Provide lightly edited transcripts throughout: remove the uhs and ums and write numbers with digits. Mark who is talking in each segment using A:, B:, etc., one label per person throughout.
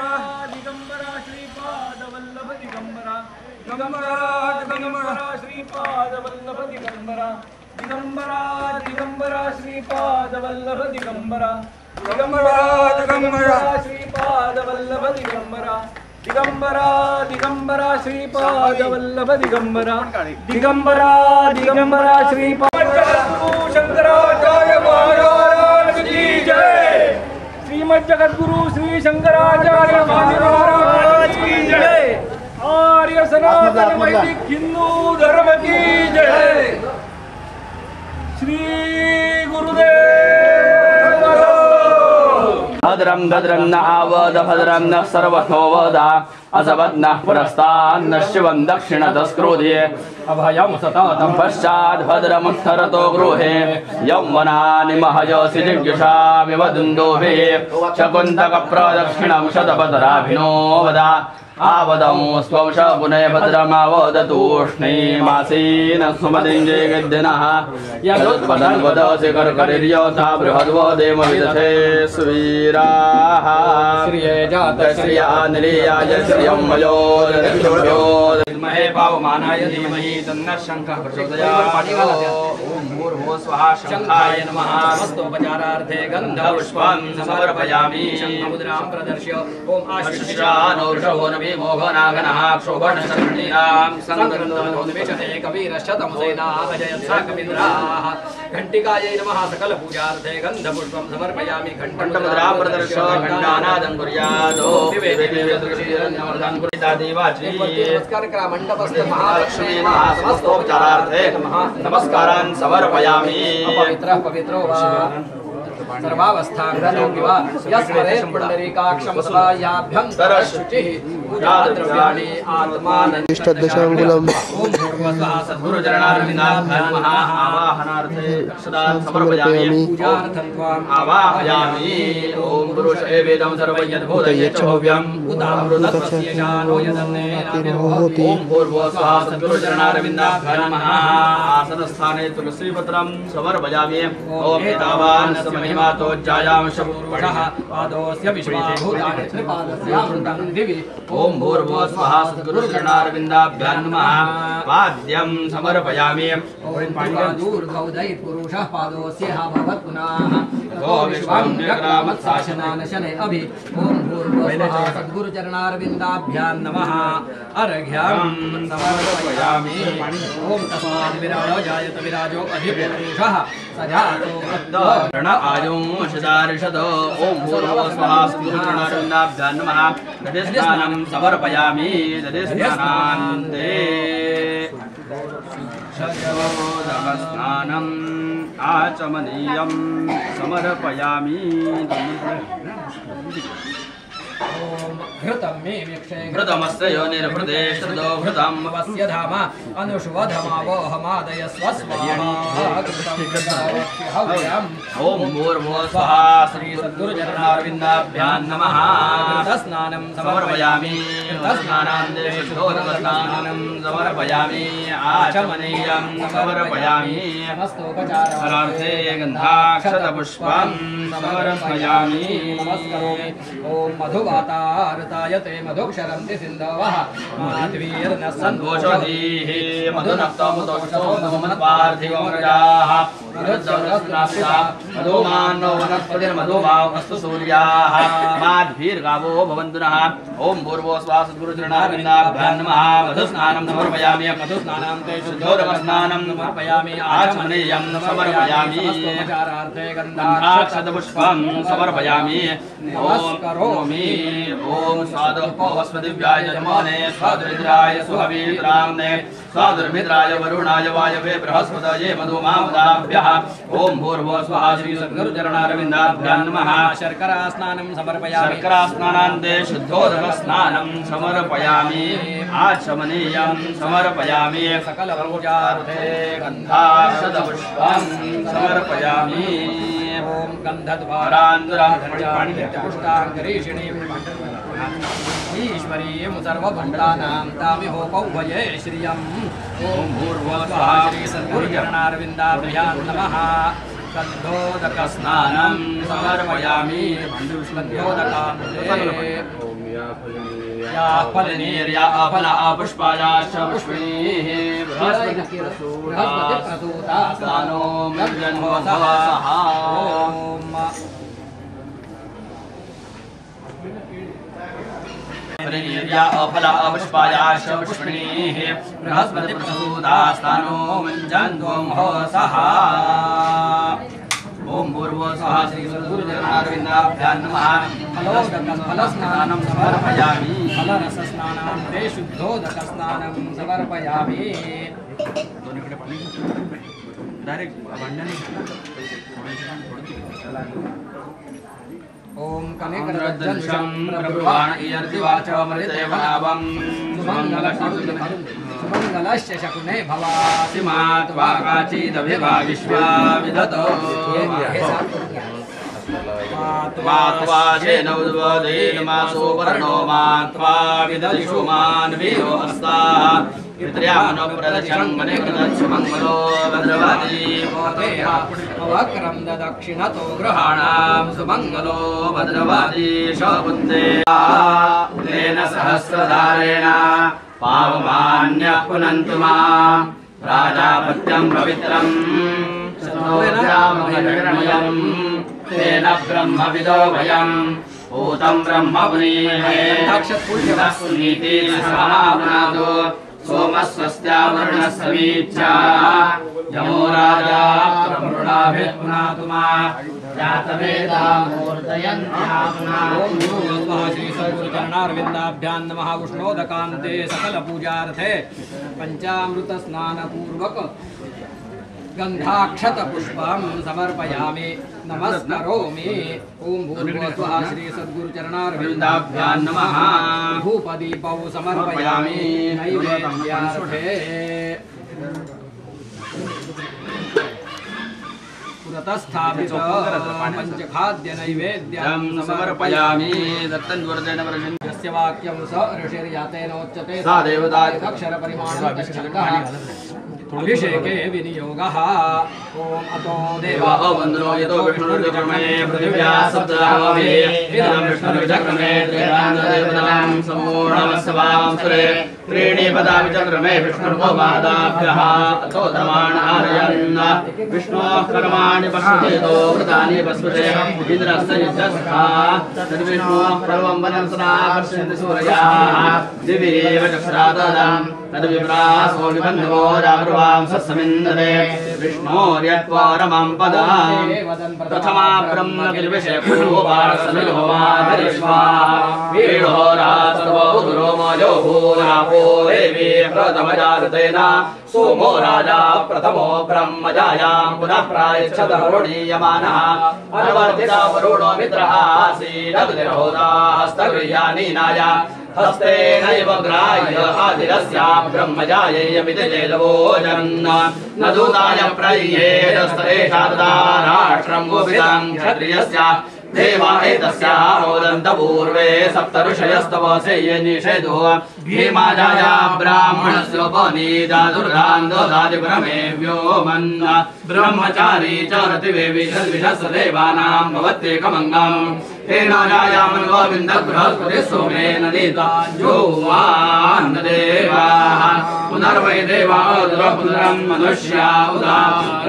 A: दिगंबरा श्रीपाद वल्लभ दिगंबरा दिगंबरा दिगंबरा श्रीपाद वल्लभ दिगंबरा दिगंबरा दिगंबरा श्रीपाद वल्लभ दिगंबरा दिगंबरा दिगंबरा श्रीपाद वल्लभ दिगंबरा दिगंबरा दिगंबरा श्रीपाद वल्लभ दिगंबरा दिगंबरा दिगंबरा श्रीपाद शंकराचार्य महाराज की जय। श्रीमद जगद्गुरु श्री शंकराचार्य महाराज की जय। आर्य सनातन वैदिक हिंदू धर्म की जय। श्री गुरुदेव भद्रं भद्रं न आवद भद्रं न सर्वतो वदा असवद्नः पुरस्तान्न शिवं दक्षिणतस्क्रोधे अभयं सततं पश्चात् भद्रमुत्थरतो गृहे यौवनानि महयसि जिज्ञासामिव दुन्दुभे शकुन्तकप्रदक्षिणं शतपदराभिनो वदा आवदं स्वंश पुनः भद्रमावदतूष्णीमासीन सुमदिञ्जयगिद्धिनः यदुत्पदन् वदसि कर्करिर्योथा बृहद्वदेम विदधे सुवीराः श्रिये जातश्रिया निलीयाय श्रियं वयोर्यो महे पावमानाय धीमहि तन्नः शङ्खः प्रचोदयात्। ॐ भूर्भुवः स्वः शङ्खाय नमः। नमस्तोपचारार्थे गन्धपुष्पं समर्पयामि। शङ्खमुद्रां प्रदर्श्य ॐ आशिषानो वृषभो नमि मोघनागनः क्षोभणशरणीनां सङ्गन्धोन्मेषते कवीरशतमुसेनाः अजयत्सा कवीन्द्राः। घण्टिकायै नमः। सकलपूजार्थे गन्धपुष्पं समर्पयामि। घण्टमुद्रां प्रदर्श्य घण्टानादं कुर्यात्। मंडपस्थ महालक्ष्मी समस्तोपचारार्थे नमस्कारान् समर्पयामि। पवित्रः पवित्रो वा सर्वावस्थां वा यस्मरे पुंडरीकाक्षं सदा याभ्यन्तरशुचिः पूजाद्रव्याणि आत्माननिष्ठदशाङ्गुलम्। ॐ भूर्भुवः सद्गुरुचरणारविन्दाभ्याम् आवाहनार्थे सदा समर्पयामि। पूजार्थं त्वाम् आवाहयामि। ॐ पुरुषे वेदं सर्वयद्भूतयच्च भव्यम् उदामृतस्येषानो यदन्नेनाभिर्भवति। ॐ भूर्भुवः सद्गुरुचरणारविन्दाभ्याम् आसनस्थाने तुलसीपत्रं समर्पयामि। ॐ एतावान् महिमातो जायां शपूर्वशः पादोस्य विश्वाभूतानि त्रिपादस्यामृतं दिवि। ॐ भूर्भुवः स्वः सद्गुरुचरणारविन्दाभ्यां नमः। पाद्यं समर्पयामि। ॐ पादूर्ध्वोदयित् पुरुषः पादोस्य भवत् पुनः गो विश्वं विक्रामत्साशनान शने अभि। ॐ भूर्भुवः स्वः सद्गुरुचरणारविन्दाभ्यां नमः। अर्घ्यं समर्पयामि। ॐ तस्माद् विराजो जायत विराजो अधिपुरुषः सजातो रण आयुषदारिषद। ॐ भूर्भुवः स्वः सद्गुरुचरणारविन्दाभ्यां नमः। दधिस्नानं समर्पयामि। दधिस्नानान्ते शतमोदकस्नानम् आचमनीयं समर्पयामि। घृतं मे वीक्षे घृतमस्य योनिर्हृदे श्रुतो घृतं वस्य धाम अनुष्वधमावोहमादय स्वस्वाहा। ॐ भूर्भुवः स्वः श्री सद्गुरुचरणारविन्दाभ्यां नमः। घृतस्नानं समर्पयामि। घृतस्नानान्ते शुद्धोदकस्नानं समर्पयामि। आचमनीयं समर्पयामि। नमस्तोपचारार्थे गन्धाक्षतपुष्पं समर्पयामि। नमस्करोमि। ॐ मधुवातारतायते मधुक्षरन्ति सिन्धवः माध्वीर्न सन्घोषधीः मधुनक्तमुदोषो मधुमन्पार्थिवमृजाः मधुजलस्नास्ता मधुमानो वनस्पतिर्मधुवावस्तु सूर्याः माध्वीर्गावो भवन्तु नः। ॐ भूर्भुवः स्वः सद्गुरुचरणारविन्दाभ्यां नमः। मधुस्नानं समर्पयामि। मधुस्नानान्ते शुद्धोदकस्नानं समर्पयामि। आचमनीयं समर्पयामि। नमस्कारार्थे गन्धाक्षतपुष्पं समर्पयामि। नमस्करोमि। ॐ स्वादुपवस्पतिभ्याय नमोने स्वादुरिन्द्राय सुहवीन्द्राम्ने स्वादुर्मित्राय वरुणाय वायवे बृहस्पतये मधुमामदाभ्यः। ॐ भूर्भुवः स्वः श्री सद्गुरुचरणारविन्दाभ्यां नमः। शर्करास्नानं समर्पयामि। शर्करास्नानान्ते शुद्धोदकस्नानं समर्पयामि। आचमनीयं समर्पयामि। सकलपूजार्थे गन्धाक्षतपुष्पं समर्पयामि। ॐ गन्धद्वारान्तरापुष्टाङ्गरीषिणीं ईश्वरीं सर्वभूतानां तामिहोपौ भजे श्रियम्। ॐ भूर्भुवः स्वः श्री सद्गुरुचरणारविन्दाभ्यां नमः। गन्धोदकस्नानं समर्पयामि। गन्धोदकान्ते फलनीर्या फल पुष्पायाश्च पुष्पैः बृहस्पतिप्रसूतानो जन्मोऽसः फलनीर्या फल पुष्पायाश्च पुष्पैः बृहस्पतिप्रसूतास्तानो जन्मोऽसः ओम भूर्भुवः श्री गुरुचरणारविन्दाभ्यां नमः फलस्नानं समर्पयामि फलरसस्नानं ते शुद्धोदकस्नानं समर्पयामि डायरेक्ट भांडणे ओम कनेकरज्जं प्रभुवाण इयर्तिवाच मृतेवनावं सुमङ्गलस्य शकुने भवासि मात्वाकाचिदभिवा विश्वा विदतो मात्वाशेन उद्वदेन मासो वर्णो मात्वा विदलिषु मानवीयो अस्ता पितृयामनो प्रदक्षं मने प्रदक्ष मंगलो भद्रवादी वक्रं दक्षिणतो ग्रहाणां सुमंगलो भद्रवादी शपुत्रे तेन सहस्रधारेण पावमान्य पुनन्तु मां प्राजापत्यं पवित्रं शतोऽध्यामहिरण्यं तेन ब्रह्मविदो वयं भूतं ब्रह्म पुनीहे तस्मीति समावनादो सोमस्वस्त्या वरुणस्समीच्या यमो राजा प्रमृणाभिर्पुनातु मा जातवेदा मूर्तयन्त्यामुना ओम नमः श्री सद्गुरुचरणारविन्दाभ्यां नमः उष्णोदकान्ते सकलपूजार्थे पंचामृतस्नानपूर्वक गंधाक्षत पुष्पं समर्पयामि नमस्करोमि ओम भूर्भुवः श्री सद्गुरुचरणारविन्दाभ्यां नमः धूपदीपौ समर्पयामि नैवेद्यार्थे पुरतस्थापित पंचखाद्य नैवेद्यं समर्पयामि दत्तन्वर्धन यस्य वाक्यं स ऋषिर्यातेनोच्यते सा देवता अक्षर परिमाणं अभिषेके विनियोगः ओम अतो देवा वन्दनो यतो विष्णुर्विक्रमे पृथिव्या सप्तधामवे इदं विष्णुर्विक्रमे त्रिराजदेवतां सम्पूर्णमस्वां सुरे त्रीणि पदानि चक्रमे विष्णुर्गोपादाभ्यः अतो धर्मान् आरयन् विष्णोः कर्माणि पश्येतो वृतानि पश्यते इन्द्रस्य युद्धस्था तद्विष्णोः सर्वं वदन्सना पश्यन्ति सूरयाः दिवीव चक्षुराददं तद्विप्रासो विबन्धवो जागृवां सस्समिन्दते विष्णोर्यत्वारमं पदं प्रथमा ब्रह्म किल्विषे पुष्पोपासमिलोमाधरिष्वा वीणोरास्तवो दुरोमयो भूरापो देवी प्रथमजागतेन सोमो राजा प्रथमो ब्रह्मजायां पुनः प्रायच्छतरुणीयमानः अनुवर्तिता वरुणो मित्रः आसीदग्निर्होता हस्तगृह्यानीनाय हस्तेनैव ग्राह्य आदिरस्या ब्रह्मजायेयमिति चेदवोजन् न दूताय प्रय्येदस्तरेषार्दाराष्ट्रं गोपितं क्षत्रियस्य देवा एतस्या मोदन्त पूर्वे सप्त ऋषयस्तवसे ये निषेधो भीमाजाया ब्राह्मणस्योपनीता दुर्गान् ददाति परमेव्यो मन् ब्रह्मचारी च रतिवेविषद्विषस्य देवानां भवत्येकमङ्गम् तेन जायामन् गोविन्द बृहस्पतिः सोमेन नीता जोवान् देवाः पुनर्वै देवा पुनरं मनुष्या उदा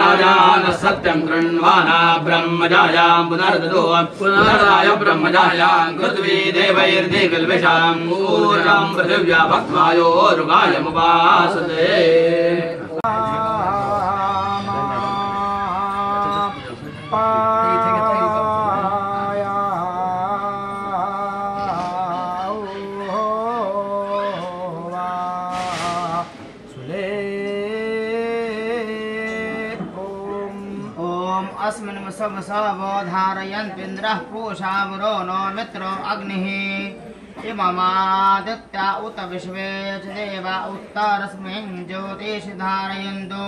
A: राजानः सत्यं कृण्वाना ब्रह्मजायां पुनर्ददो पुनर्दाय ब्रह्मजायां कृत्वी देवैर्दिग्विषां ऊर्जां पृथिव्या भक्त्वायो रुगायमुपासते
B: अस्मिन् धारयन्त्विन्द्रः पूषावरो नो मित्रो अग्निः इममादित्या उत विश्वे च देवा उत्तरस्मिन् ज्योतिषि धारयन्तु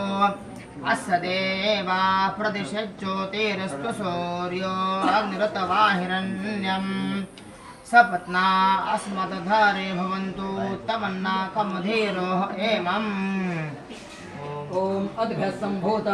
B: अस्य देवा प्रदिशज्योतिरस्तु सूर्यो अग्निरुतवाहिरण्यम् सपत्ना अस्मद्धारे भवन्तु तमन्नाकमधीरोः एमम्
A: ओम अद्भुत संभूत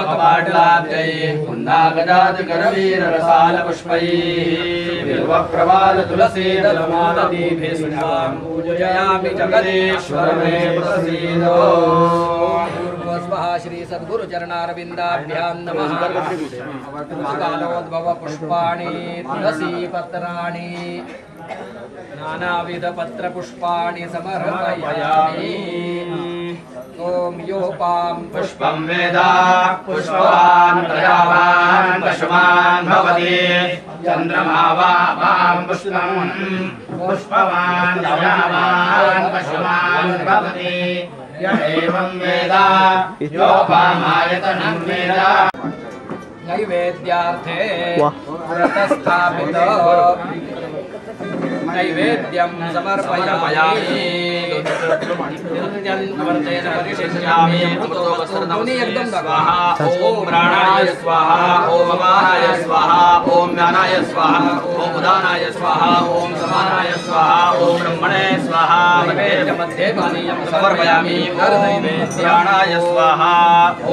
A: कपाटलाब्जै कुन्दागजातिकरवीररसालपुष्पैः बिल्वप्रवालतुलसीदलमालतीभिः स्वां पूजयामि जगदीश्वर मे प्रसीद। श्री सद्गुरु चरणारविन्दाभ्यां नमः। कालोद्भव पुष्पाणि तुलसी पत्राणि नानाविध पत्र पुष्पाणि समर्पयामि। ओम योपां पुष्पं वेद पुष्पवान् प्रजावान् पशुमान् भवति चन्द्रमा वां पुष्पं पुष्पवान् प्रजावान् पशुमान् भवति य एवं वेद योपामायतनं वेद। नैवेद्यार्थे व्रतस्थापितो नैवेद्यं समर्पयामि। ओम प्राणाय स्वाहा ओम अपानाय स्वाहा ओम ज्ञानाय स्वाहा ओम उदानाय स्वाहा ओम समानाय स्वाहा ओम ब्रह्मणे स्वाहा। मध्ये पानीयं समर्पयामि। प्राणाय स्वाहा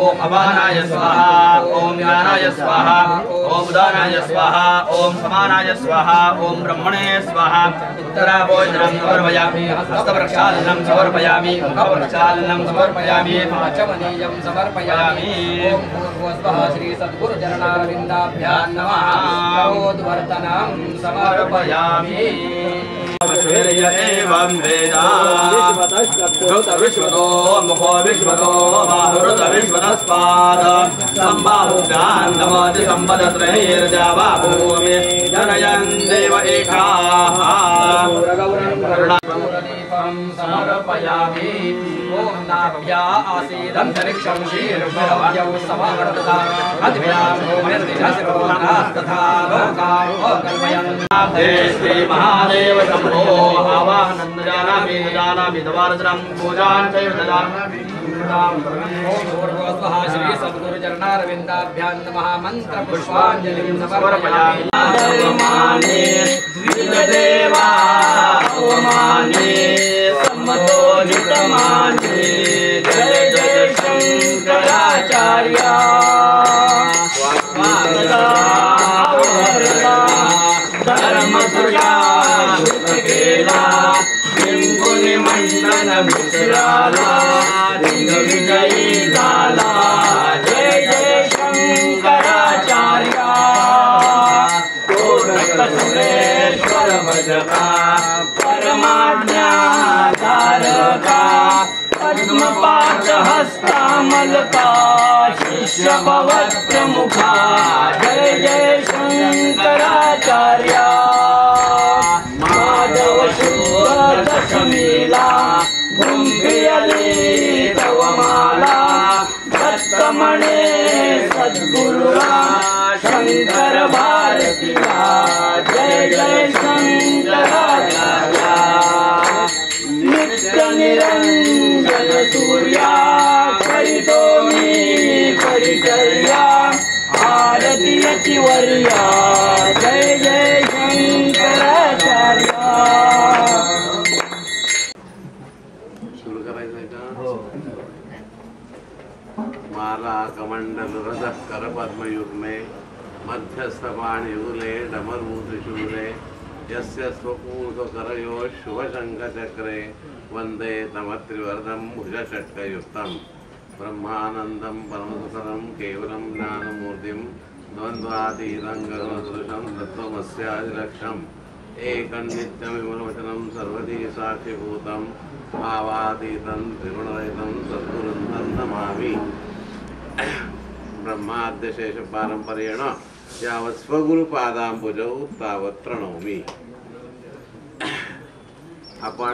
A: ओम अपानाय स्वाहा ओम ज्ञानाय स्वाहा ओम उदानाय स्वाहा ओम समानाय स्वाहा ओम ब्रह्मणे स्वाहा। उत्तराभोजनं समर्पयामि। हस्तप्रक्षालनं समर्पयामि। मुखप्रक्षालनं समर्पयामि। पाचमनीयं समर्पयामि। ओम भूर्भुवस्वः श्री सद्गुरु चरणारविन्दाभ्यां नमः। करोद्वर्तनं समर्पयामि। एवं वेद विश्वतो मुखो विश्वतो बाहुरुत विश्वतस्पाद सम्बाहुभ्यां नमोति सम्पदत्रयैर्जावा भूमि जनयन् देव एकाः। करुणादीपं समर्पयामि। ओम नाभ्या आसीदन्तरिक्षं शीर्षभ्यौ समावर्तता अद्भ्यां भूमिर्दिशसिरोनास्तथा लोकान् कल्पयन्। श्री महादेव शम्भो आवाहनं जानामि जानामि तवार्चनं पूजां चैव ददामि। ओम भूर्भुवस्वः श्री सद्गुरु चरणारविन्दाभ्यां नमः। मंत्र पुष्पाञ्जलिं समर्पयामि। माने द्विजदेवा ओमाने सम्मतो नितमाने जय जय शंकराचार्य धर्मसुजा केला बिंबुनि मंडन मिश्राला दिंग विजयी झाला जय जय शंकराचार्य। सुरेश्वर भजका परमाज्ञा धारका पद्मपाश हस्तामलका शिष्य भवत्प्रमुखा जय जय शंकराचार्य। माधव शुद्ध दशमीला कुंभियली तवमाला दत्तमणे सद्गुरुरा शंकर भारतीला जय जय शंकराचार्य। नित्य निरंजन सूर्या करितो मी परिचर्या आरती वर्या जय जय शंकराचार्य।
C: सुरू करायचंय का? माला कमंडल हृदय कर पद्मयुग्मे मध्यस्थपाणियूले डमरूत्रिशूले यस्य स्वपूर्वकरयो शुभशङ्खचक्रे वन्दे तमत्रिवर्धं भुजषट्कयुक्तं ब्रह्मानन्दं परमसुतरं केवलं ज्ञानमूर्तिं द्वन्द्वातीतं गगनसदृशं तत्त्वमस्यादिलक्ष्यम् एकं नित्यमिमवचनं सर्वधी साक्षिभूतं भावातीतं त्रिगुणरहितं सद्गुरुं नमामि। ब्रह्माद्यशेष पारंपरेण यावत् स्वगुरुपादांबुजौ तावत् प्रणौमि। आपण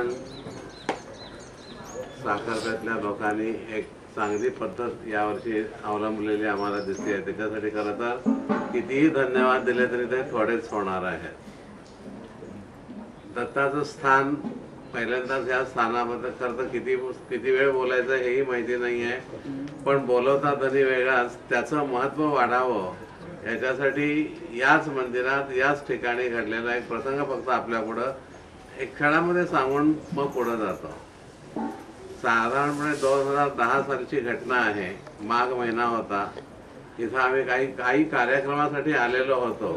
C: साखरपेतल्या लोकांनी एक चांगली पद्धत यावर्षी अवलंबलेली आम्हाला दिसते आहे। त्याच्यासाठी खरं तर कितीही धन्यवाद दिले तरी ते थोडेच होणार आहेत। दत्ताचं स्थान पहिल्यांदाच या स्थानाबद्दल खरं तर किती वेळ बोलायचं हेही माहिती नाही आहे, पण बोलवता तरी वेगळाच त्याचं महत्त्व वाढावं याच्यासाठी याच मंदिरात याच ठिकाणी घडलेला एक प्रसंग फक्त आपल्यापुढं एक क्षणामध्ये सांगून मग पुढे जातो। साधारणपणे 2010 सालची घटना आहे। माघ महिना होता इथं आम्ही काही कार्यक्रमासाठी आलेलो होतो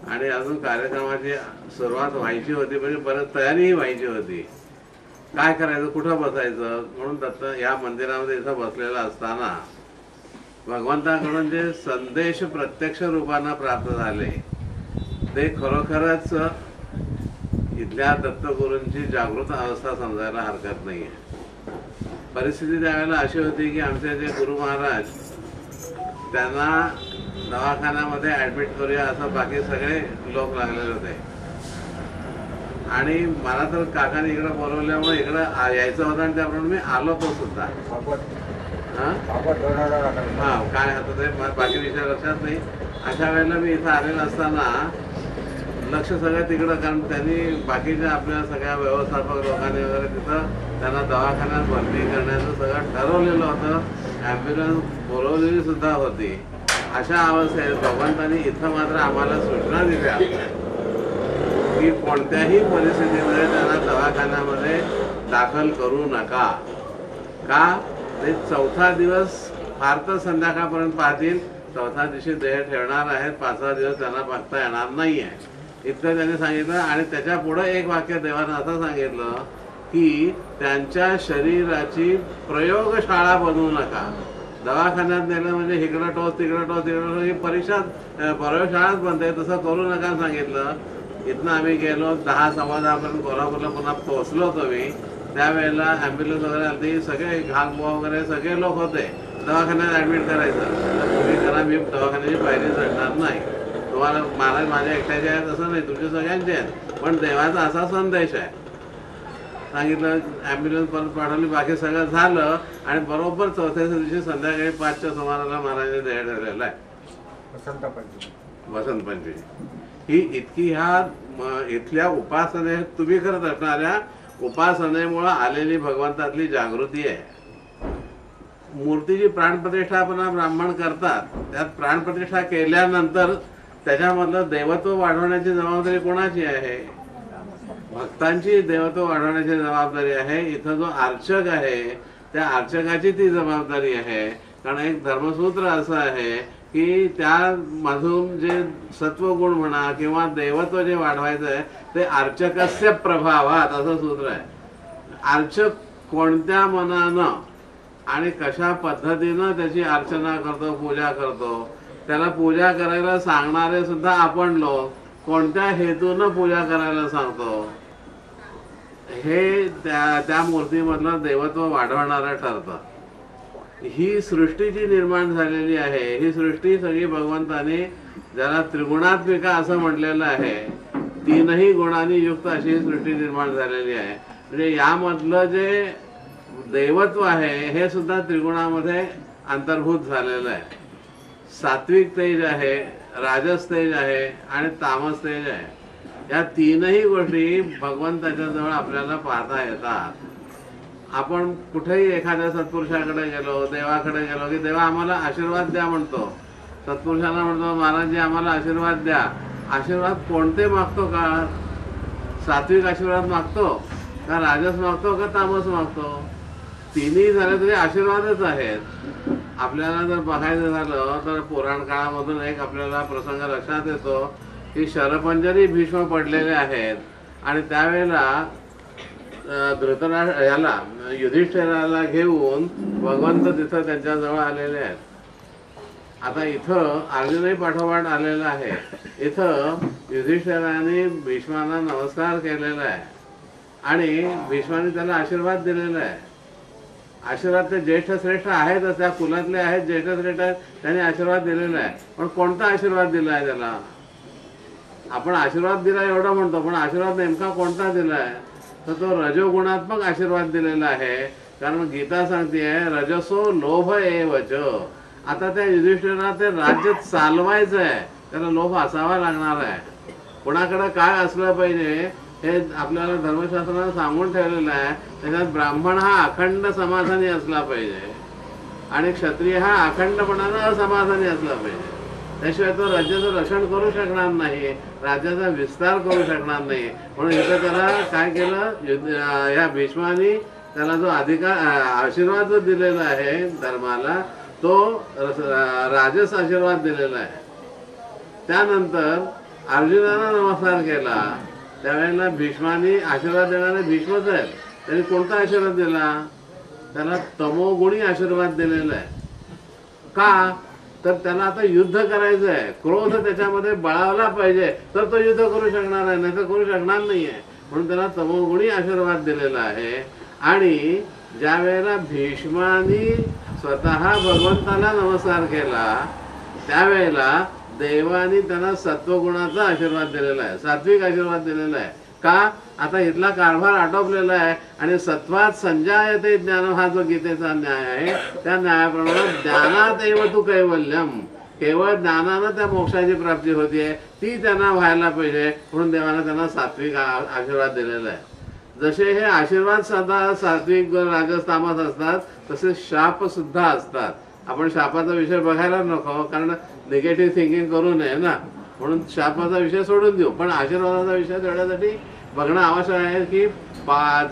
C: आणि अजून कार्यक्रमाची सुरुवात व्हायची होती, म्हणजे परत तयारीही व्हायची होती. काय करायचं, कुठं बसायचं, म्हणून दत्त या मंदिरामध्ये इथं बसलेला असताना भगवंताकडून जे संदेश प्रत्यक्ष रूपानं प्राप्त झाले ते खरोखरच इथल्या दत्तगुरूंची जागृत अवस्था समजायला हरकत नाही आहे. परिस्थिती त्यावेळेला अशी होती की आमचे जे गुरु महाराज त्यांना दवाखान्यामध्ये ॲडमिट करूया असं बाकी सगळे लोक लागलेले होते आणि मला तर काकाने इकडं बोलवल्यामुळे इकडं यायचं होतं आणि त्याप्रमाणे मी आलो तो सुद्धा. हां काय होतं ते बाकी विषय लक्षात नाही. अशा वेळेला मी इथं आलेलं असताना लक्ष सगळं तिकडं, कारण त्यांनी बाकीच्या आपल्या सगळ्या व्यवस्थापक लोकांनी वगैरे तिथं त्यांना दवाखान्यात भरती करण्याचं सगळं ठरवलेलं होतं. ॲम्ब्युलन्स बोलवलेली सुद्धा होती. अशा अवस्थेत भगवंतांनी इथं मात्र आम्हाला सूचना दिल्या की कोणत्याही परिस्थितीमध्ये त्यांना दवाखान्यामध्ये दाखल करू नका. का ते 4था दिवस फार तर संध्याकाळपर्यंत पाहतील, 4थ्या दिवशी देह ठेवणार आहेत, 5वा दिवस त्यांना बघता येणार नाही आहे इतकं त्यांनी सांगितलं. आणि त्याच्या पुढं एक वाक्य देवानं असं सांगितलं की त्यांच्या शरीराची प्रयोगशाळा बनवू नका. दवाखान्यात नेलं म्हणजे इकडं टोच तिकडं टोच तिकडं टोच, ही परीक्षा प्रयोगशाळाच बनते, तसं करू नका सांगितलं. इथनं आम्ही गेलो 10-10:15 कोल्हापूरला पुन्हा पोहोचलो होतो मी. त्यावेळेला ॲम्ब्युलन्स वगैरे आली, सगळे घालबुवा वगैरे सगळे लोक होते. दवाखान्यात ॲडमिट करायचं, तुम्ही करा, मी दवाखान्याची पायरी चढणार नाही. तुम्हाला महाराज माझ्या एकट्याचे आहेत असं नाही, तुमचे सगळ्यांचे आहेत, पण देवाचा असा संदेश आहे सांगितलं. ॲम्ब्युलन्स परत पाठवली, बाकी सगळं झालं आणि बरोबर 4थ्या दिवशी संध्याकाळी 5च्या सुमाराला महाराजांनी देह ठेवलेला आहे. वसंत पंचमी ही इतकी ह्या इथल्या उपासने तुम्ही करत असणाऱ्या उपासनेमुळं आलेली भगवंतातली जागृती आहे. मूर्तीची प्राणप्रतिष्ठा पण ब्राह्मण करतात, त्यात प्राणप्रतिष्ठा केल्यानंतर त्याच्यामधलं देवत्व वाढवण्याची जबाबदारी कोणाची आहे? भक्तांची देवत्व वाढवण्याची जबाबदारी आहे. इथं जो अर्चक आहे त्या अर्चकाची ती जबाबदारी आहे. कारण एक धर्मसूत्र असं आहे की त्यामधून जे सत्वगुण म्हणा किंवा देवत्व जे वाढवायचं आहे ते अर्चकस्य प्रभावात असं सूत्र आहे. अर्चक कोणत्या मनानं आणि कशा पद्धतीनं त्याची अर्चना करतो, पूजा करतो, त्याला पूजा करायला सांगणारे सुद्धा आपण लोक कोणत्या हेतूनं पूजा करायला सांगतो, हे त्या मूर्तीमधलं देवत्व वाढवणारं ठरतं. ही सृष्टी जी निर्माण झालेली आहे, ही सृष्टी सगळी भगवंताने ज्याला त्रिगुणात्मिका असं म्हटलेलं आहे, 3ही गुणांनी युक्त अशी ही सृष्टी निर्माण झालेली आहे. म्हणजे यामधलं जे देवत्व आहे हे सुद्धा त्रिगुणामध्ये अंतर्भूत झालेलं आहे. सात्विक तेज आहे, राजस तेज आहे आणि तामस तेज आहे. या 3ही गोष्टी भगवंताच्या जवळ आपल्याला पाहता येतात. आपण कुठेही एखाद्या सत्पुरुषाकडे गेलो, देवाकडे गेलो की देवा आम्हाला आशीर्वाद द्या म्हणतो. सत्पुरुषांना म्हणतो महाराजजी आम्हाला आशीर्वाद द्या. आशीर्वाद कोणते मागतो का? सात्विक आशीर्वाद मागतो का, राजस मागतो का, तामस मागतो? तिन्ही झाले तरी आशीर्वादच आहेत. आपल्याला जर बघायचं झालं तर पुराण काळामधून एक आपल्याला प्रसंग लक्षात येतो की शरपंजरी भीष्म पडलेले आहेत आणि त्यावेळेला याला युधिष्ठिराला घेऊन भगवंत तिथं त्यांच्याजवळ आलेले आहेत. आता इथं अर्जुनही पाठोपाठ आलेला आहे. इथं युधिष्ठिराने भीष्मांना नमस्कार केलेला आहे आणि भीष्माने त्याला आशीर्वाद दिलेला आहे. आशीर्वाद ते ज्येष्ठ श्रेष्ठ आहेत, त्या कुलातले आहेत, ज्येष्ठ श्रेष्ठ आहेत, त्यांनी आशीर्वाद दिलेला आहे. पण कोणता आशीर्वाद दिला आहे त्याला? आपण आशीर्वाद दिला एवढं म्हणतो, पण आशीर्वाद नेमका कोणता दिला आहे? तर तो रजोगुणात्मक आशीर्वाद दिलेला आहे. कारण गीता सांगते रजसो लोभ एवच. आता त्या युधिष्ठिराला ते राज्य चालवायचं आहे, त्याला लोभ असावा लागणार आहे. कोणाकडे काय असलं पाहिजे हे आपल्याला धर्मशास्त्रानं सांगून ठेवलेलं आहे. त्याच्यात ब्राह्मण हा अखंड समाधानी असला पाहिजे आणि क्षत्रिय हा अखंडपणानं असमाधानी असला पाहिजे. त्याशिवाय तो राज्याचं रक्षण करू शकणार नाही, राज्याचा विस्तार करू शकणार नाही. म्हणून इथं त्याला काय केलं, या भीष्मानी त्याला जो अधिकार आशीर्वाद जो दिलेला आहे धर्माला, तो राजस आशीर्वाद दिलेला आहे. त्यानंतर अर्जुनाला नमस्कार केला त्यावेळेला भीष्मानी आशीर्वाद देणारे भीष्मच आहेत. त्यांनी कोणता आशीर्वाद दिला? त्याला तमोगुणी आशीर्वाद दिलेला आहे. का? तर त्याला आता युद्ध करायचं आहे, क्रोध त्याच्यामध्ये बळावला पाहिजे तर तो युद्ध करू शकणार आहे, नाही तर करू शकणार नाहीये. म्हणून त्याला तमोगुणी आशीर्वाद दिलेला आहे. आणि ज्या वेळेला भीष्मानी स्वतः भगवंताला नमस्कार केला त्यावेळेला देवानी त्यांना सत्वगुणाचा आशीर्वाद दिलेला आहे, सात्विक आशीर्वाद दिलेला आहे. का? आता इथला कारभार आटोपलेला आहे आणि सत्वात संजायते ज्ञान हा जो गीतेचा न्याय आहे त्या न्यायाप्रमाणे ज्ञानात एव तू कैवल्यम, केवळ ज्ञानानं त्या मोक्षाची प्राप्ती होतीये ती त्यांना व्हायला पाहिजे. म्हणून देवानं त्यांना सात्विक आशीर्वाद दिलेला आहे. जसे हे आशीर्वाद सदा सात्विक राजस तामस असतात तसे शाप सुद्धा असतात. आपण शापाचा विषय बघायला नको, कारण निगेटिव्ह थिंकिंग करू नये ना, म्हणून शापाचा विषय सोडून देऊ. पण आशीर्वादाचा विषय तेवढ्यासाठी बघणं आवश्यक आहे की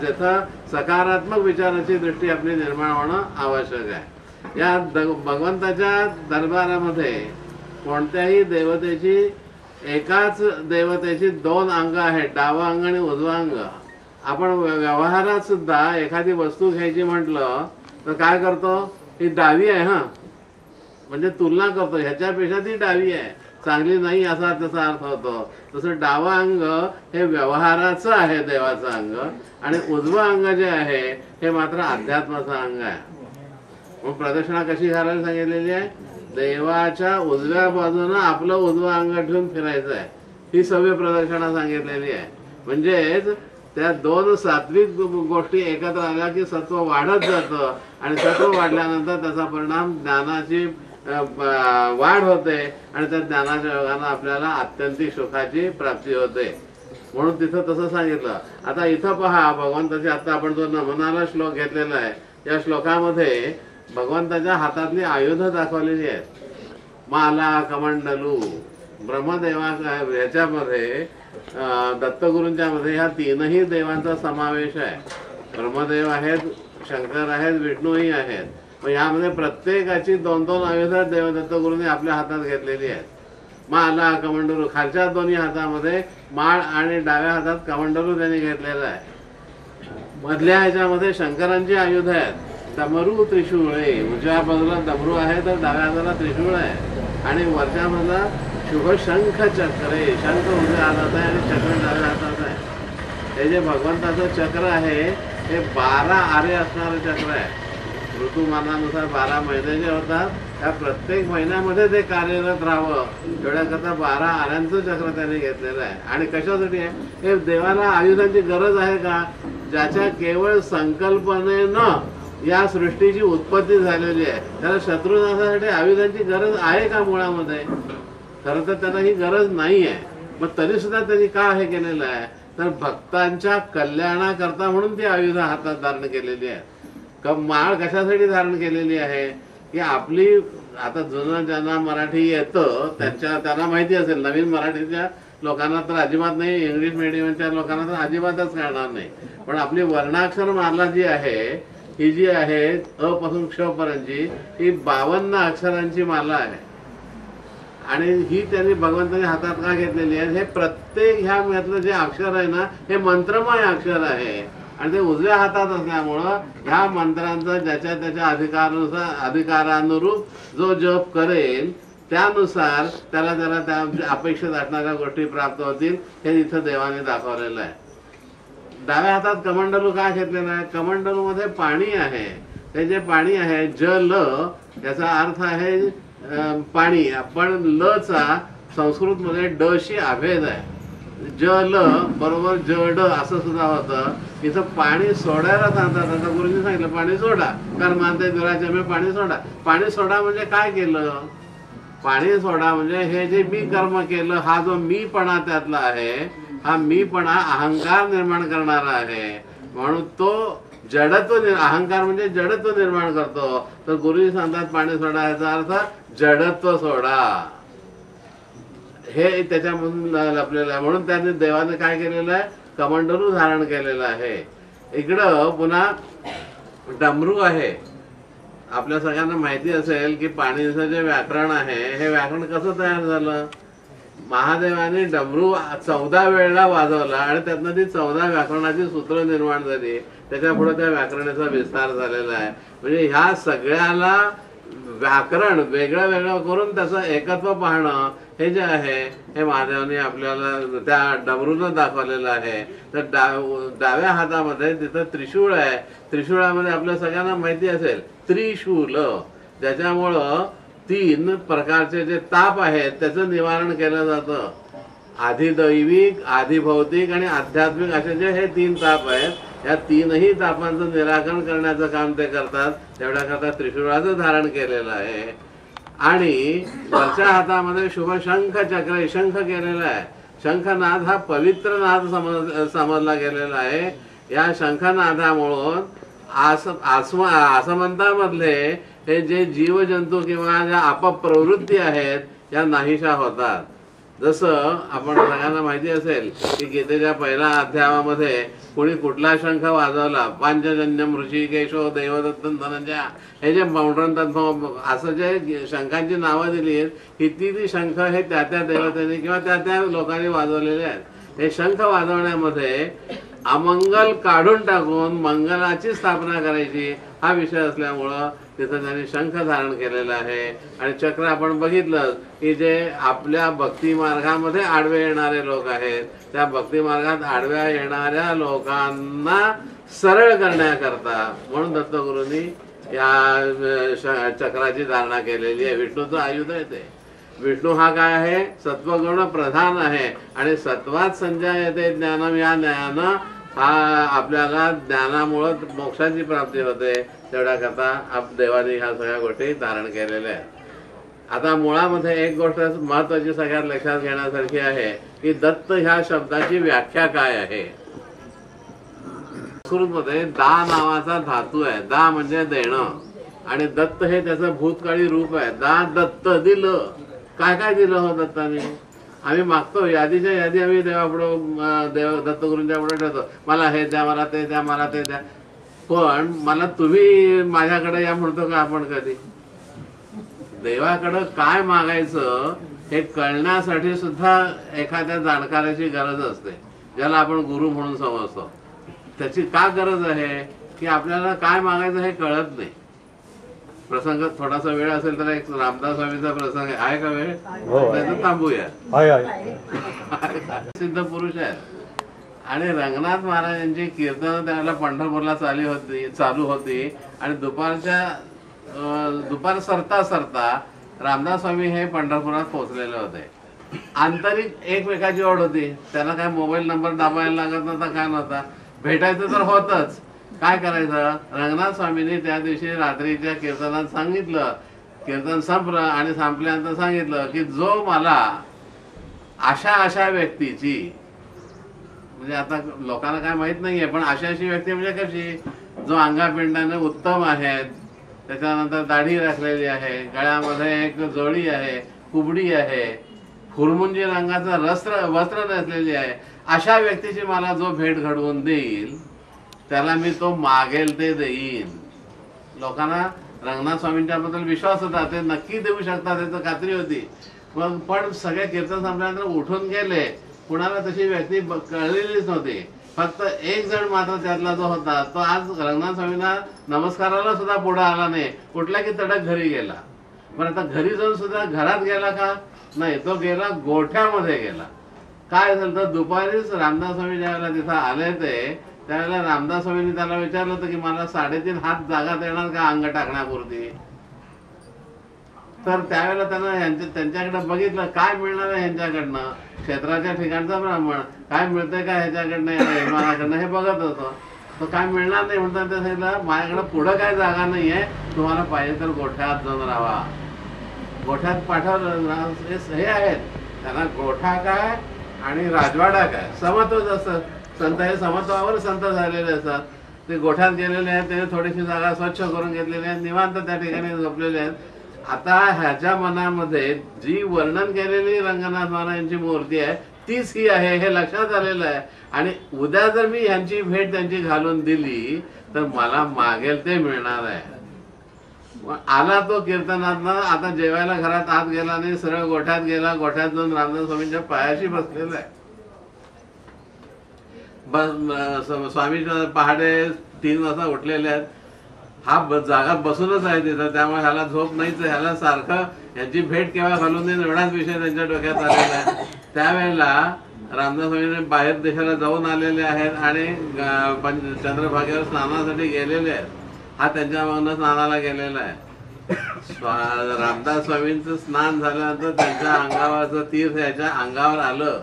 C: जिथं सकारात्मक विचाराची दृष्टी आपली निर्माण होणं आवश्यक आहे. या भगवंताच्या दरबारामध्ये कोणत्याही देवतेची एकाच देवतेची दोन अंग आहेत, डावं अंग आणि उजवं अंग. आपण व्यवहारात सुद्धा एखादी वस्तू घ्यायची म्हटलं तर काय करतो? ही डावी आहे हा, म्हणजे तुलना करतो, ह्याच्यापेक्षा ती डावी आहे, चांगली नाही असा त्याचा अर्थ होतो. तसं डावं अंग हे व्यवहाराचं आहे देवाचं अंग, आणि उजवं अंग जे आहे हे मात्र अध्यात्माचं अंग आहे. मग प्रदक्षिणा कशी घालायला सांगितलेली आहे? देवाच्या उजव्या बाजूनं आपलं उजवं अंग ठेवून फिरायचं आहे, ही सवय प्रदक्षिणा सांगितलेली आहे. म्हणजेच त्या दोन सात्विक गोष्टी एकत्र आल्या की सत्व वाढत जातं, आणि सत्व वाढल्यानंतर त्याचा परिणाम ज्ञानाची वाढ होते, आणि त्या ज्ञानाच्या योगानं आपल्याला आत्यंतिक सुखाची प्राप्ती होते. म्हणून तिथं तसं सांगितलं. आता इथं पहा, भगवंताची आता आपण जो नमनाला श्लोक घेतलेला आहे या श्लोकामध्ये भगवंताच्या हातातली आयुध दाखवलेली आहेत. माला, कमंडलू. ब्रह्मदेवा ह्याच्यामध्ये दत्तगुरूंच्या मध्ये ह्या तीनही देवांचा समावेश आहे. ब्रह्मदेव आहेत, शंकर आहेत, विष्णूही आहेत. मग यामध्ये प्रत्येकाची दोन दोन आयुध देव दत्तगुरूंनी आपल्या हातात घेतलेली आहेत. माला, कमंडलू. खालच्या दोन्ही हातामध्ये माळ आणि डाव्या हातात कमंडलू त्यांनी घेतलेला आहे. मधल्या ह्याच्यामध्ये शंकरांची आयुध आहेत, डमरू, त्रिशूळे. उजव्या बाजूला डमरू आहे तर डाव्या हाताला त्रिशूळ आहे, आणि वरच्या बाजूला शुभ शंख चक्रे. शंख उजव्या हातात आहे आणि चक्र डाव्या हातात आहे. हे जे भगवंताचं चक्र आहे हे 12 आरे असणारं चक्र आहे. ऋतुमानानुसार 12 महिने जे होतात त्या प्रत्येक महिन्यामध्ये ते कार्यरत राहावं एवढ्याकरता 12 आऱ्यांचं चक्र त्याने घेतलेलं आहे. आणि कशासाठी आहे? हे देवाला आयुधांची गरज आहे का? ज्याच्या केवळ संकल्पनेनं या सृष्टीची उत्पत्ती झालेली आहे त्याला शत्रुनाशासाठी आयुधांची गरज आहे का मुळामध्ये? खरं तर त्यांना ही गरज नाही आहे. मग तरी सुद्धा त्यांनी का हे केलेलं आहे? तर भक्तांच्या कल्याणाकरता म्हणून ती आयुध हातात धारण केलेली आहे. माळ कशासाठी धारण केलेली आहे की आपली आता जुनं ज्यांना मराठी येतं त्यांना माहिती असेल, नवीन मराठीच्या लोकांना तर अजिबात नाही, इंग्लिश मिडियमच्या लोकांना तर अजिबातच कळणार नाही. पण आपली वर्णाक्षर माला जी आहे ही जी आहे अ पासून क्ष पर्यंतची ही 52 अक्षरांची माला आहे. आणि ही त्यांनी भगवंताच्या हातात का घेतलेली आहे? हे प्रत्येक ह्या मधलं जे अक्षर आहे ना हे मंत्रमय अक्षर आहे, आणि ते उजव्या हातात असल्यामुळं ह्या मंत्रांचा ज्याच्या त्याच्या अधिकारानुरूप जो जप करेल त्यानुसार त्याला त्या अपेक्षित असणाऱ्या गोष्टी प्राप्त होतील. हे इथं देवाने दाखवलेलं आहे. डाव्या हातात कमंडलू का घेतलेला आहे? कमंडलू मध्ये पाणी आहे. ते जे पाणी आहे जल, याचा अर्थ आहे पाणी. पण ल चा संस्कृत मध्ये ड शी अभेद आहे. जल बरोबर जड असं सुद्धा होतं. इथं पाणी सोडायला सांगतात. आता गुरुजी सांगितलं पाणी सोडा, कारण मानते दुराच्या मी पाणी सोडा. पाणी सोडा म्हणजे काय केलं? पाणी सोडा म्हणजे हे जे मी कर्म केलं हा जो मीपणा त्यातला आहे, हा मीपणा अहंकार निर्माण करणारा आहे. म्हणून तो जडत्व, अहंकार म्हणजे जडत्व निर्माण करतो. तर गुरुजी सांगतात पाणी सोडा याचा अर्थ जडत्व सोडा. हे त्याच्यामधून लपलेलं आहे. म्हणून त्याने देवाने काय केलेलं आहे? कमंडलू धारण केलेलं आहे. इकडं पुन्हा डमरू आहे. आपल्या सगळ्यांना माहिती असेल की पाणीचं जे व्याकरण आहे हे व्याकरण कसं तयार झालं. महादेवाने डमरू 14 वेळेला वाजवला आणि त्यातनं ती 14 व्याकरणाची सूत्र निर्माण झाली. त्याच्या पुढे त्या व्याकरणाचा विस्तार झालेला आहे. म्हणजे ह्या सगळ्याला व्याकरण वेगळं वेगळं करून त्याचं एकत्व पाहणं हे जे आहे हे महादेवाने आपल्याला त्या डमरूनं दाखवलेलं आहे. तर डाव्या हातामध्ये तिथं त्रिशूळ आहे. त्रिशूळामध्ये आपल्या सगळ्यांना माहिती असेल त्रिशूल, ज्याच्यामुळं 3 प्रकारचे जे ताप आहेत त्याचं निवारण केलं जातं. आधी दैविक, आधी भौतिक आणि आध्यात्मिक असे जे हे 3 ताप आहेत या 3ही तापांचं निराकरण करण्याचं काम ते करतात. तेवढ्याकरता त्रिशूळाचं धारण केलेलं आहे. आणि वरच्या हातामध्ये शुभ शंख चक्र शंख केलेला आहे. शंखनाद हा पवित्र नाद समजला गेलेला आहे. या शंखनादामुळं आसमंतामधले हे जे जीवजंतू किंवा ज्या अपप्रवृत्ती आहेत या नाहीशा होतात. जसं आपण सगळ्यांना माहिती असेल की गीतेच्या पहिल्या अध्यायामध्ये कोणी कुठला शंख वाजवला, पांचजन्यम ऋषिकेशो देवदत्तन धनंजय, हे जे पांडुरंग तत्व असं जे शंखांची नावं दिली आहेत ही ती शंख हे त्या त्या देवतेने किंवा त्या त्या लोकांनी वाजवलेले आहेत. हे शंख वाजवण्यामध्ये अमंगल काढून टाकून मंगलाची स्थापना करायची हा विषय असल्यामुळं तिथं त्यांनी शंख धारण केलेलं आहे. आणि चक्र आपण बघितलं की जे आपल्या भक्ती मार्गामध्ये आडवे येणारे लोक आहेत त्या भक्ती मार्गात आडव्या येणाऱ्या लोकांना सरळ करण्याकरता म्हणून दत्तगुरूंनी या चक्राची धारणा केलेली आहे. विष्णूचं आयुध आहे ते. विष्णू हा काय आहे, सत्वगुण प्रधान आहे आणि सत्वात संजायते ज्ञानम, या ज्ञान हा आपल्याला ज्ञानामुळे मोक्षाची प्राप्ती होते. तेवढ्याकरता देवाने ह्या सगळ्या गोष्टी धारण केलेल्या आहेत. आता मुळामध्ये एक गोष्ट महत्वाची सगळ्यात लक्षात घेण्यासारखी आहे की दत्त ह्या शब्दाची व्याख्या काय आहे. संस्कृतमध्ये दा नावाचा धातू आहे. दा म्हणजे देणं आणि दत्त हे त्याचं भूतकाळी रूप आहे. दा दत्त दिलं. काय काय दिलं हो दत्ताने. आम्ही मागतो यादीच्या यादी आम्ही देवापुढं दत्तगुरूंच्या पुढे ठेवतो. मला हे द्या, मला ते द्या, मला ते द्या. पण मला तुम्ही माझ्याकडे या म्हणतो का आपण कधी. देवाकडं काय मागायचं हे कळण्यासाठी सुद्धा एखाद्या जाणकाराची गरज असते ज्याला आपण गुरु म्हणून समजतो. त्याची का गरज आहे की आपल्याला काय मागायचं हे कळत नाही. प्रसंग थोडासा वेळ असेल तर एक रामदास स्वामीचा प्रसंग आहे का वेळ त्याचं थांबूया. सिद्ध पुरुष आहेत आणि रंगनाथ महाराजांची कीर्तन त्यावेळेला पंढरपूरला चालू होती आणि दुपार सरता सरता रामदास स्वामी हे पंढरपुरात पोहोचलेले होते. आंतरिक एकमेकाची ओढ होती. त्यांना काय मोबाईल नंबर दाबायला लागत नव्हता, काय नव्हता. भेटायचं तर होतच. काय करायचं. रंगनाथ स्वामींनी त्या दिवशी रात्रीच्या कीर्तनात सांगितलं. कीर्तन संपलं आणि संपल्यानंतर सांगितलं की जो मला अशा अशा व्यक्तीची, म्हणजे आता लोकांना काय माहित नाहीये पण अशी अशी व्यक्ती म्हणजे कशी, जो अंगापिंडाने उत्तम आहेत, त्याच्यानंतर दाढी राखलेली आहे, गळ्यामध्ये एक जोडी आहे, कुबडी आहे, फुरमुंजी रंगाचं वस्त्र नेसलेली आहे, अशा व्यक्तीची मला जो भेट घडवून देईल त्याला मी तो मागेल ते देईन. लोकांना रंगनाथ स्वामींच्या बद्दल विश्वास होता. ते नक्की देऊ शकतात त्याची खात्री होती. पण सगळे कीर्तन संपल्यानंतर उठून गेले. कुणाला तशी व्यक्ती कळलेलीच नव्हती. फक्त एक जण मात्र त्यातला जो होता तो आज रंगनाथ स्वामींना नमस्काराला सुद्धा पुढे आला नाही. कुठला की तडक घरी गेला. पण आता घरी जाऊन सुद्धा घरात गेला का नाही, तो गेला गोठ्यामध्ये गेला. काय झालं तर दुपारीच रामदास स्वामी ज्यावेळेला तिथं आले ते त्यावेळेला रामदास स्वामींनी त्याला विचारलं होतं की मला 3.5 हात जागा देणार का अंग टाकण्यापुरती. तर त्यावेळेला त्यानं त्यांच्याकडे बघितलं काय मिळणार आहे ह्यांच्याकडनं. क्षेत्राच्या ठिकाणचा ब्राह्मण काय मिळतंय का ह्याच्याकडनं यजमानाकडनं हे बघत होतं. तर काय मिळणार नाही म्हणतात. ते सांगितलं माझ्याकडे पुढं काय जागा नाहीये, तुम्हाला पाहिजे तर गोठ्यात जाऊन राहा. गोठ्यात पाठवलं. हे आहेत त्यांना गोठा काय आणि राजवाडा काय समत्वच असतं. संत हे समत्वावर संत झालेले असतात. ते गोठ्यात गेलेले आहेत. त्याने थोडीशी जागा स्वच्छ करून घेतलेली आहे. निवांत त्या ठिकाणी झोपलेले आहेत. आता ह्याच्या मनामध्ये जी वर्णन केलेली रंगनाथ महाराजांची मूर्ती आहे तीच ही आहे हे लक्षात आलेलं आहे. आणि उद्या जर मी ह्यांची भेट त्यांची घालून दिली तर मला मागेल ते मिळणार आहे. आला तो कीर्तनातनं, आता जेवायला घरात आत गेला नाही, सरळ गोठ्यात गेला, गोठ्यात जाऊन रामदास स्वामींच्या पायाशी बसलेला आहे. स्वामी पहाटे 3 वाजता उठलेले आहेत. हा जागा बसूनच आहे तिथं, त्यामुळे ह्याला झोप नाहीच. ह्याला सारखं ह्याची भेट केव्हा घालून देईन एवढाच विषय त्यांच्या डोक्यात आलेला आहे. त्यावेळेला रामदास स्वामी बाहेर देशाला जाऊन आलेले आहेत आणि चंद्रभागेवर स्नानासाठी गेलेले आहेत. हा त्यांच्या मागनं स्नानाला गेलेला आहे. रामदास स्वामींचं स्नान झाल्यानंतर त्यांच्या अंगावरचं तीर्थ याच्या अंगावर आलं,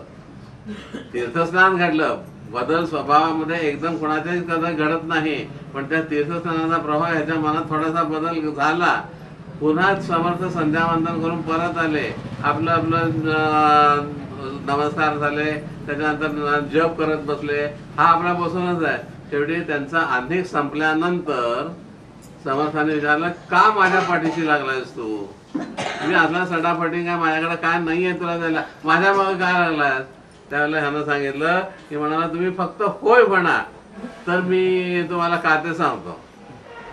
C: तीर्थस्नान घडलं. बदल स्वभावामध्ये एकदम कोणाच्याही कधी घडत नाही, पण त्या तीर्थस्नानाचा प्रभाव ह्याच्या मनात थोडासा बदल झाला. पुन्हा समर्थ संध्यावंदन करून परत आले, आपलं आपलं नमस्कार झाले, त्याच्यानंतर जप करत बसले. हा आपला बसूनच आहे. शेवटी त्यांचा अधिक संपल्यानंतर समर्थाने विचारलं, का माझ्या पाठीशी लागलायस तू? मी असला सडाफटी काय माझ्याकडे काय नाहीये तुला द्यायला, माझ्या मग काय लागलायस? त्यावेळेला ह्यानं सांगितलं की म्हणाला तुम्ही फक्त होय म्हणा तर मी तुम्हाला का ते सांगतो.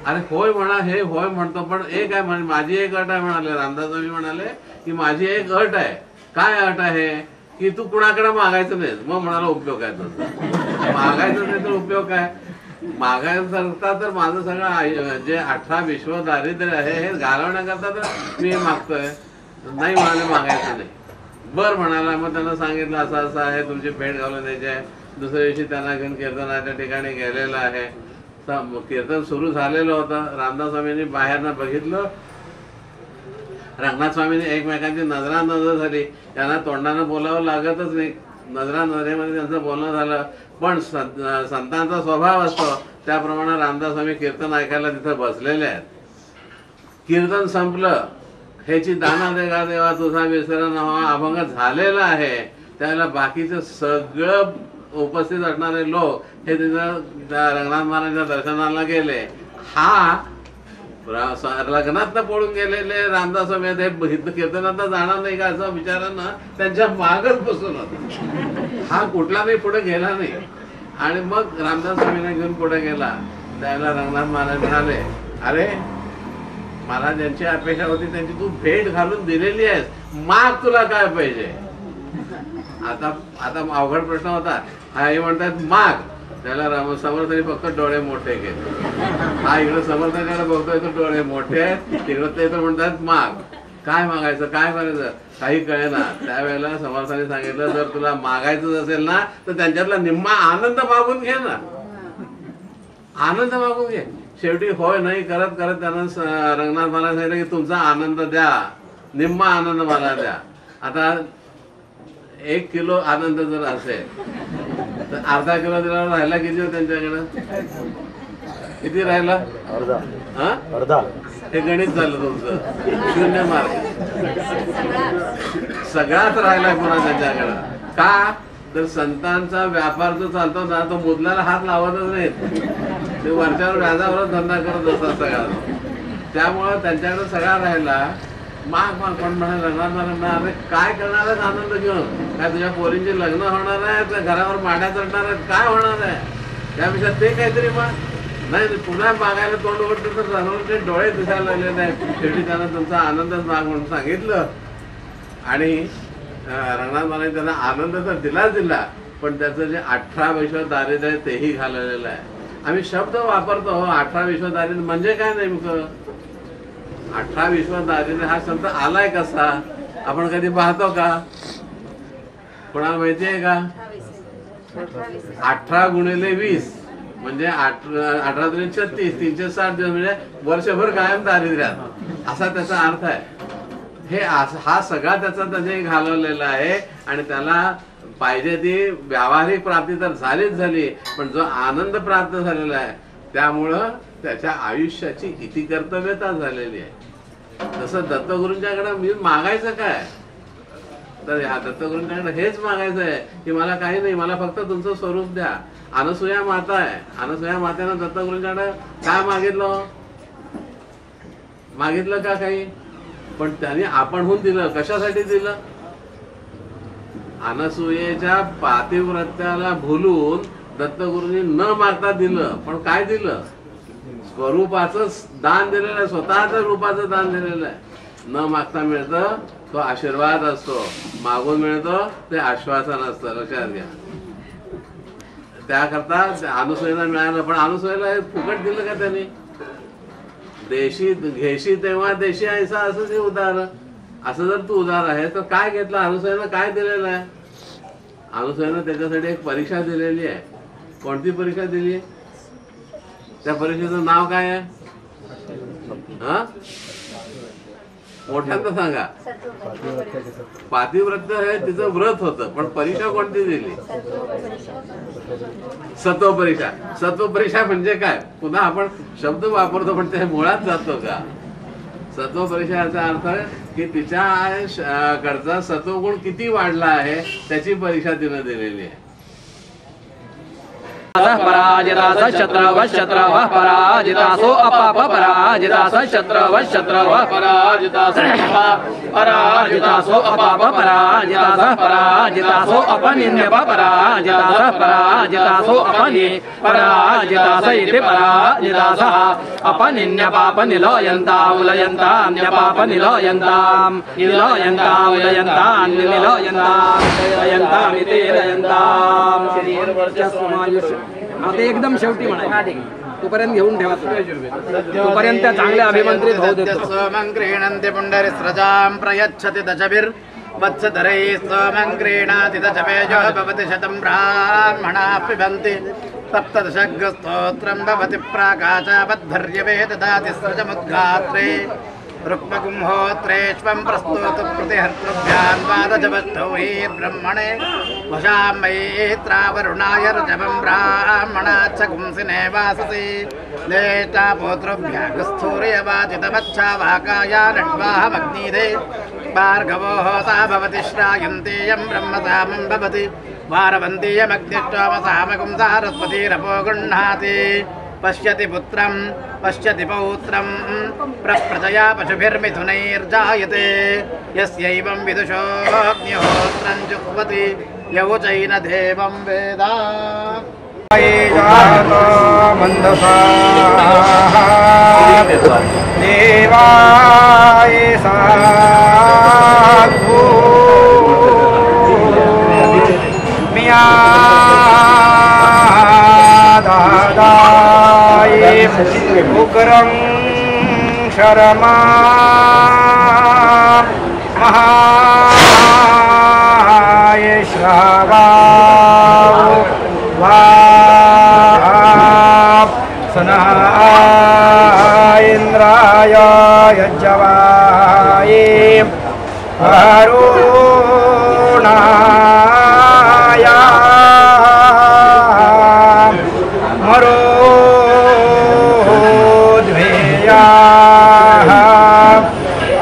C: अरे होय म्हणा, हे होय म्हणतो, पण एक आहे माझी एक अट आहे म्हणाले. रामदास स्वामी म्हणाले की माझी एक अट आहे. काय अट आहे? की तू कुणाकडे मागायचं नाही. मग म्हणाला उपयोग आहे तुझा, मागायचं नाही तर उपयोग काय? मागायचं तर माझं सगळं जे 18 विश्व दारिद्र्य आहे हे घालवण्याकरता तर मी मागतोय. नाही म्हणाले मागायचं नाही. बर म्हणाला. मग त्यांना सांगितलं असं असं आहे, तुमची भेट घालून द्यायची आहे. दुसऱ्या दिवशी त्यांना घेऊन कीर्तनाच्या ठिकाणी गेलेलं आहे. कीर्तन सुरू झालेलं होतं. रामदास स्वामींनी बाहेरनं बघितलं, रंगनाथ स्वामींनी एकमेकांची नजरानजर झाली. त्यांना तोंडानं बोलावं लागतच नाही, नजरानजरेमध्ये त्यांचं बोलणं झालं. पण संतांचा स्वभाव असतो त्याप्रमाणे रामदास स्वामी कीर्तन ऐकायला तिथं बसलेले आहेत. कीर्तन संपलं, ह्याची दाना देगा देवा तुझा विसरण हा अभंग झालेला आहे. त्याला बाकीचं सगळं उपस्थित असणारे लोक हे तिथं रंगनाथ महाराजांच्या दर्शनाला गेले. हा लग्नात पळून गेलेले रामदास स्वामी हे कीर्तनात जाणार नाही का असं विचारानं त्यांच्या मागच बसून होता. हा कुठला नाही, पुढे गेला नाही. आणि मग रामदास स्वामींना घेऊन पुढे गेला. त्यावेळेला रंगनाथ महाराज म्हणाले, अरे मला ज्यांची अपेक्षा होती त्यांची तू भेट घालून दिलेली आहेस, माग तुला काय पाहिजे? आता अवघड प्रश्न होता. हा हे म्हणतात माग. त्याला समर्थाने फक्त डोळे मोठे केले. हा इकडे समर्थाकडे बघतोय तर डोळे मोठे आहेत, तिकडे ते तर म्हणतात माग. काय मागायचं, काय करायचं काही कळेना. त्यावेळेला समर्थाने सांगितलं, जर तुला मागायचं असेल ना तर त्यांच्यातला निम्मा आनंद मागून घे ना, आनंद मागून घे. शेवटी होय नाही करत करत त्यानं रंगनाथ महाराज सांगितलं की तुमचा आनंद द्या, निम्मा आनंद मला द्या. आता 1 किलो आनंद जर असेल तर अर्धा किलो दिला राहिला किती त्यांच्याकडं? किती राहिला? अर्धा. हे गणित झालं तुमचं, 0 मार्क. सगळाच राहिला पुन्हा त्यांच्याकडं. का तर संतांचा व्यापार जो चालतो ना तो मुदलाला हात लावतच नाहीत, ते वरच्यावर व्याजावरच धंदा करत असतात सगळा. त्यामुळं त्यांच्याकडे सगळा राहिला. माग माग पण म्हणाले काय करणार आहे आनंद घेऊन? काय तुझ्या पोरींचे लग्न होणार आहे, त्या घरावर माड्या चढणार आहेत, काय होणार आहे? त्यापेक्षा ते काहीतरी मग नाही. पुन्हा मागायला तोंड उघडतं तर सर्वांचे डोळे दिसायला लागले नाहीत. शेवटी त्यानं तुमचा आनंदच माग म्हणून सांगितलं. आणि रंगनाथ महाराज त्यांना आनंद तर दिला, पण त्याचं जे 18 विश्व दारिद्र्य आहे तेही घालवलेलं आहे. आम्ही शब्द वापरतो 18 विश्व दारिद्र्य म्हणजे काय नेमकं? 18 विश्व दारिद्र्य हा शब्द आलाय कसा आपण कधी पाहतो का? कोणाला माहिती आहे का? 18 गुणिले 20 म्हणजे 18 × 36 360 दिवस म्हणजे वर्षभर कायम दारिद्र्यात, असा त्याचा अर्थ आहे. हा सगळा त्याने घालवलेला आहे. आणि त्याला पाहिजे ती व्यावहारिक प्राप्ती तर झालीच झाली, पण जो आनंद प्राप्त झालेला आहे त्यामुळं त्याच्या आयुष्याची किती कर्तव्यता झालेली आहे. तसं दत्तगुरूंच्याकडे मी मागायचं काय? तर ह्या दत्तगुरूंच्याकडे हेच मागायचं आहे की मला काही नाही, मला फक्त तुमचं स्वरूप द्या. अनसुया माता आहे, अनसुया मातेनं दत्तगुरूंच्याकडे काय मागितलं का काही? पण त्यांनी आपणहून दिलं. कशासाठी दिलं? अनसुयेच्या पातिव्रत्याला भुलून दत्तगुरूंनी न मागता दिलं. पण काय दिलं? स्वरूपाचं दान दिलेलं आहे, स्वतःच रूपाचं दान दिलेलं आहे. न मागता मिळतं तो आशीर्वाद असतो, मागून मिळतो ते आश्वासन असतं. लक्षात घ्या. त्याकरता अनुसूयेला मिळालं, पण अनुसूयेला हे फुकट दिलं का त्यांनी? देशी घेशी तेव्हा देशी ऐसा असं ते उदार. असं जर तू उदार आहे तर काय घेतलं? अनुसूयेनं काय दिलेलं आहे? अनुसूयेनं त्याच्यासाठी एक परीक्षा दिलेली आहे. कोणती परीक्षा दिली आहे? त्या परीक्षेचं नाव काय आहे? हा, मोठ्यांदा सांगा. पातिव्रत्य हे तिचं व्रत होतं, पण परीक्षा कोणती दिली? सत्व परीक्षा. सत्व परीक्षा म्हणजे काय? पुन्हा आपण शब्द वापरतो पण ते मुळात जातो का? सत्व परीक्षा याचा अर्थ की तिच्या कडचा सत्वगुण किती वाढला आहे त्याची परीक्षा तिनं दिलेली आहे.
A: पराजिता शत्रव पराजितासो अपाप पराजिता शत्रव पराजितासो अपाप पराजितासो अपनिन्यप पराजितासो अपनि पराजितास इति पराजितासः अपनिन्यपाप निलयन्ता उलयन्ता अन्यपाप निलयन्ताम् उलयन्ताम् निलयन्तामिति लयन्ताम्. आता एकदम शेवटी म्हणाय तोपर्यंत घेऊन ठेवा. तोपर्यंत चांगल्या अभिमंत्रित होऊ देतो.
B: सोमं क्रीणन्ति पुण्डरीस्रजां प्रयच्छति दशभिर्वत्सधरैः सोमं क्रीणाति दशमेजो भवति शतं ब्राह्मणाः पिबन्ति सप्तदशग्स्तोत्रं भवति प्राकाशावद्धर्यवे ददाति स्रजमुद्गात्रे रुक्मकुम्होत्रेष्वं प्रस्तोत प्रतिहर्तृभ्यान् वादजवष्टौ हि ब्रह्मणे वशां मैत्रावरुणाय रजवं ब्राह्मणाच्च गुंसिने वाससि लेटा पोतृभ्यागस्थूर्यवाचितमच्छावाकाया नड्वाहमग्निदे भार्गवो होता भवति श्रायन्तेयं ब्रह्मसामं भवति वारवन्तीयमग्निष्टोमसामगुं सारस्वतीरपो गृह्णाति पश्यति पुत्रं पश्यति पौत्रं प्रप्रजया पशुभिर्मिथुनैर्जायते यस्यैवं विदुषोऽग्निहोत्रं जुह्वति यवुचैन देवं वेद. देवाय साधु मिया उग्रं शरमा महाय श्रावा सनाय इंद्राय यज्जवाय वरुणाय मरो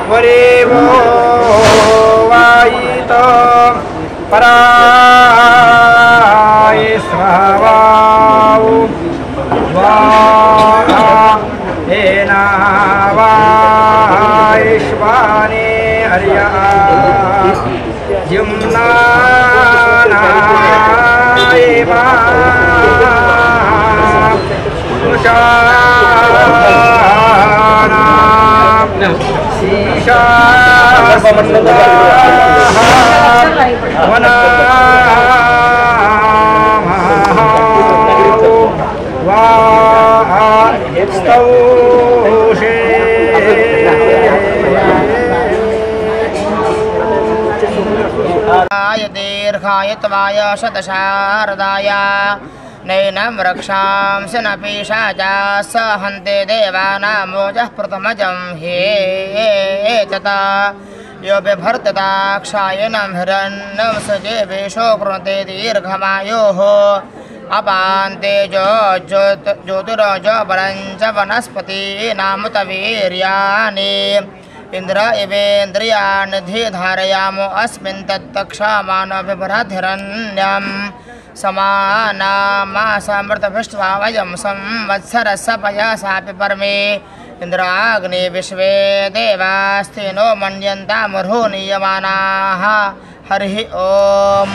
B: वरेवो वायित पराय स्वावाउ वायश्वाने अर्या युम्नानाय वा दीर्घाय त्वाय शतशारदाय नैनं रक्षांसि न पीशाचा सहन्ते देवानामोजः प्रथमजं हेतता यो बिभर्तदाक्षायनं हिरण्यं सजेवेशो कृणते दीर्घमायोः अपान्ते ज्योतिरजो बलञ्च वनस्पतीनामुत वीर्याणि इंद्र इवेन्द्रियाणि धारयामो अस्मिन् तत्तक्षमानोऽभिबृहद्धिरण्यं समानामासामृतभिष्ट्वा वयं संवत्सरस्य पयसापि परमे इंद्राग्नि विश्वे देवास्तेनो मन्यन्तामर्हो नीयमानाः हरिः ओम्.